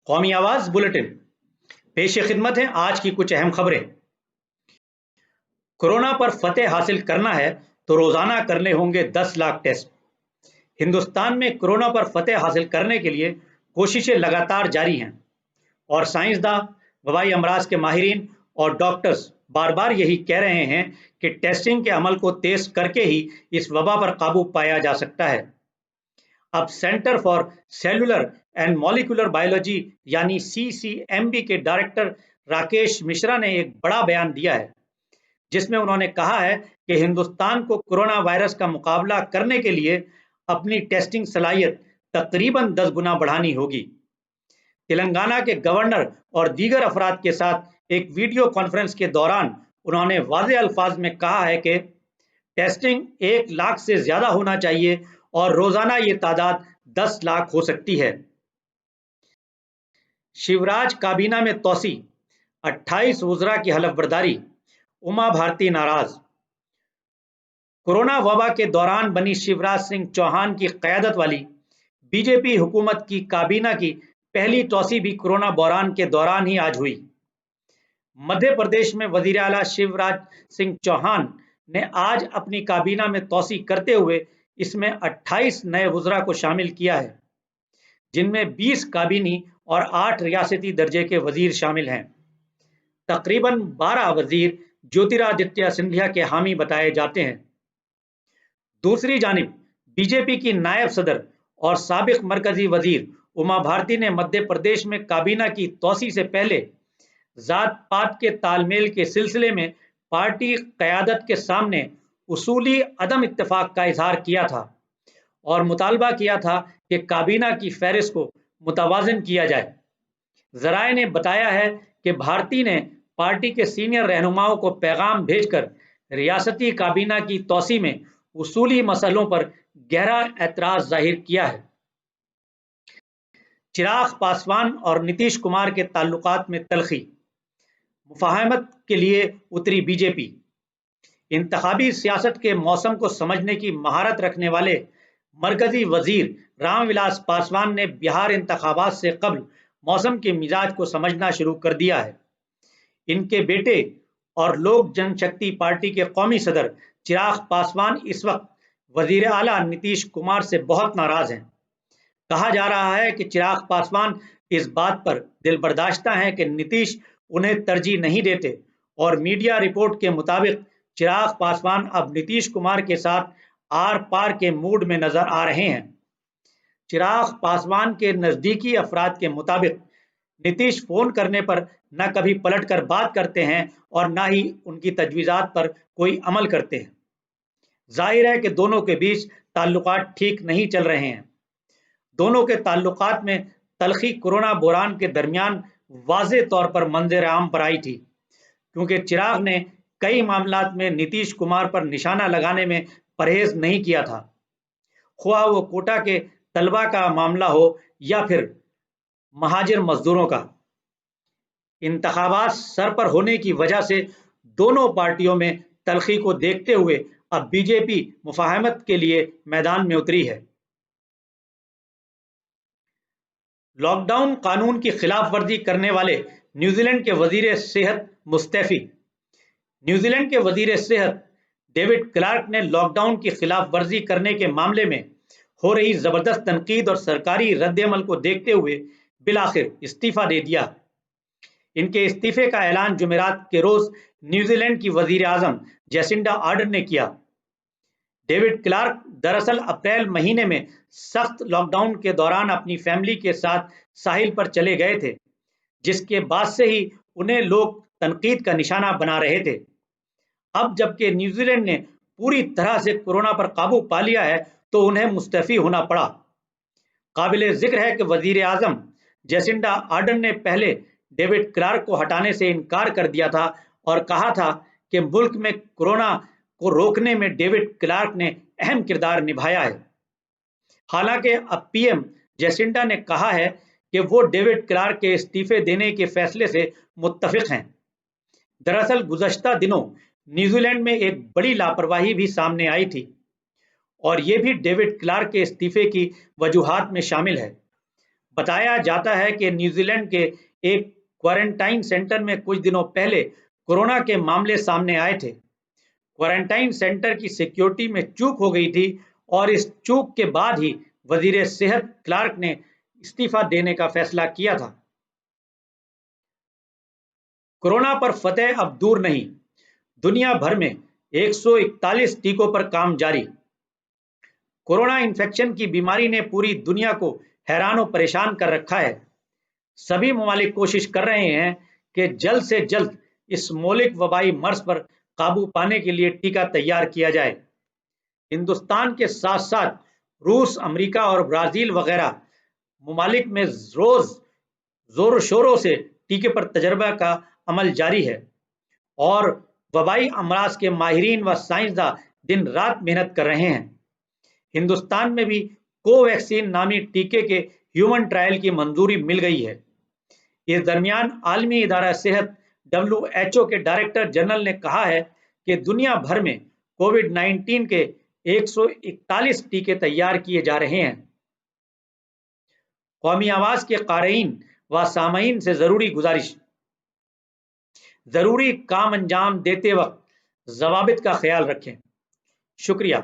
कौमी आवाज बुलेटिन पेश खिदमत है आज की कुछ अहम खबरें। कोरोना पर फतेह हासिल करना है तो रोजाना करने होंगे 10 लाख टेस्ट। हिंदुस्तान में कोरोना पर फतेह हासिल करने के लिए कोशिशें लगातार जारी हैं और साइंसदां, वबाई अमराज के माहिरीन और डॉक्टर्स बार बार यही कह रहे हैं कि टेस्टिंग के अमल को तेज करके ही इस वबा पर काबू पाया जा सकता है। अब centre for cellular and molecular biology यानी CCMB के डायरेक्टर राकेश मिश्रा ने एक बड़ा बयान दिया है, जिसमें उन्होंने कहा है कि हिंदुस्तान को कोरोना वायरस का मुकाबला करने के लिए अपनी टेस्टिंग सलाहियत तकरीबन 10 गुना बढ़ानी होगी। तेलंगाना के गवर्नर और दीगर अफराद के साथ एक वीडियो कॉन्फ्रेंस के दौरान उन्होंने वाज़ेह अल्फाज में कहा है कि टेस्टिंग 1 लाख से ज्यादा होना चाहिए और रोजाना ये तादाद 10 लाख हो सकती है। शिवराज काबीना में तोसी, 28 वुज़रा की हलफबरदारी, उमा भारती नाराज। कोरोना वबा के दौरान बनी शिवराज सिंह चौहान की क़यादत वाली बीजेपी हुकूमत की काबीना की पहली तोसी भी कोरोना बहरान के दौरान ही आज हुई। मध्य प्रदेश में वजीर आला शिवराज सिंह चौहान ने आज अपनी काबीना में तोसी करते हुए इसमें 28 नए वुज़रा को शामिल किया है, जिनमें 20 काबीनी और 8 रियासती दर्जे के वजीर शामिल हैं। तकरीबन 12 वजीर ज्योतिरादित्य सिंधिया के हामी बताए जाते हैं। दूसरी जानिब बीजेपी की नायब सदर और साबिक मरकजी वजीर उमा भारती ने मध्य प्रदेश में काबीना की तोसी से पहले जात पात के तालमेल के सिलसिले में पार्टी क़यादत के सामने उसूली अदम इत्तेफाक का इजहार किया था और मुतालबा किया था कि काबीना की फहरिस्त को मुतवाज़न किया जाए। ज़राए ने बताया है कि भारती ने पार्टी के सीनियर रहनुमाओं को पैगाम भेजकर रियासती काबीना की तोसी में उसूली मसलों पर गहरा एतराज़ जाहिर किया है। चिराग पासवान और नीतीश कुमार के ताल्लुकात में तलखी, मुफाहमत के लिए उतरी बीजेपी। इंतखाबी सियासत के मौसम को समझने की महारत रखने वाले मरकजी वजीर रामविलास पासवान ने बिहार इंतखाबात से कबल मौसम के मिजाज को समझना शुरू कर दिया है। इनके बेटे और लोक जनशक्ति पार्टी के कौमी सदर चिराग पासवान इस वक्त वजीर आला नीतीश कुमार से बहुत नाराज हैं। कहा जा रहा है कि चिराग पासवान इस बात पर दिलबर्दाश्ता हैं कि नीतीश उन्हें तरजीह नहीं देते और मीडिया रिपोर्ट के मुताबिक चिराग पासवान अब नीतीश कुमार के साथ आर पार के मूड में नजर आ रहे हैं। चिराग पासवान के नजदीकी अफराद के मुताबिक नीतीश फोन करने पर न कभी पलट कर बात करते हैं और न ही उनकी तजवीज़ात पर कोई अमल करते हैं। जाहिर है कि दोनों के बीच ताल्लुकात ठीक नहीं चल रहे हैं। दोनों के ताल्लुकात में तलखी कोरोना बहरान के दरमियान वाज़े तौर पर मंजर आम पर आई थी, क्योंकि चिराग ने कई मामलात में नीतीश कुमार पर निशाना लगाने में परहेज नहीं किया था, ख्वाह वो कोटा के तलबा का मामला हो या फिर महाजिर मजदूरों का। इंतखाबात सर पर होने की वजह से दोनों पार्टियों में तलखी को देखते हुए अब बीजेपी मुफाहमत के लिए मैदान में उतरी है। लॉकडाउन कानून की खिलाफ वर्जी करने वाले न्यूजीलैंड के वजीर सेहत मुस्तैफी। न्यूजीलैंड के वजीर सेहत डेविड क्लार्क ने लॉकडाउन की खिलाफ वर्जी करने के मामले में हो रही जबरदस्त तनकीद और सरकारी रद्दअमल को देखते हुए बिलाखिर इस्तीफा दे दिया। इनके इस्तीफे का ऐलान जुमेरात के रोज न्यूजीलैंड की वजीर आजम जेसिंडा आर्डर्न ने किया। डेविड क्लार्क दरअसल अप्रैल महीने में सख्त लॉकडाउन के दौरान अपनी फैमिली के साथ साहिल पर चले गए थे, जिसके बाद से ही उन्हें लोग तनकीद का निशाना बना रहे थे। अब जबकि न्यूजीलैंड ने पूरी तरह से कोरोना पर काबू पा लिया है तो उन्हें मुस्तफी होना पड़ा। काबिले जिक्र है कि वजीर आजम जेसिंडा आर्डर्न ने पहले डेविड क्लार्क को हटाने से इनकार कर दिया था और कहा था कि मुल्क में कोरोना को रोकने में डेविड क्लार्क ने अहम किरदार निभाया है। हालांकि अब पीएम जेसिंडा ने कहा है कि वो डेविड क्लार्क के इस्तीफे देने के फैसले से मुत्तफिक हैं। दरअसल गुज़श्ता दिनों न्यूजीलैंड में एक बड़ी लापरवाही भी सामने आई थी और ये भी डेविड क्लार्क के इस्तीफे की वजूहात में शामिल है। बताया जाता है कि न्यूजीलैंड के एक क्वारंटाइन सेंटर में कुछ दिनों पहले कोरोना के मामले सामने आए थे। क्वारंटाइन सेंटर की सिक्योरिटी में चूक हो गई थी और इस चूक के बाद ही वजीर सेहत क्लार्क ने इस्तीफा देने का फैसला किया था। कोरोना पर फतेह अब दूर नहीं, दुनिया भर में 141 टीकों पर काम जारी। कोरोना इन्फेक्शन की बीमारी ने पूरी दुनिया को हैरान और परेशान कर रखा है। सभी ममालिक कोशिश कर रहे हैं कि जल्द से जल्द इस मौलिक वबाई मर्ज पर काबू पाने के लिए टीका तैयार किया जाए। हिंदुस्तान के साथ साथ रूस, अमेरिका और ब्राजील वगैरह ममालिक में रोज जोर शोरों से टीके पर तजर्बा का अमल जारी है और वबाई अमराज के माहिरीन व साइंसदां दिन रात मेहनत कर रहे हैं। हिंदुस्तान में भी कोवैक्सीन नामी टीके के ह्यूमन ट्रायल की मंजूरी मिल गई है। इस दरमियान आलमी इदारा सेहत WHO के डायरेक्टर जनरल ने कहा है कि दुनिया भर में कोविड-19 के 141 टीके तैयार किए जा रहे हैं। कौमी आवाज के क़ारीन व सामईन से जरूरी गुजारिश, जरूरी काम अंजाम देते वक्त ज़वाबित का ख्याल रखें। शुक्रिया।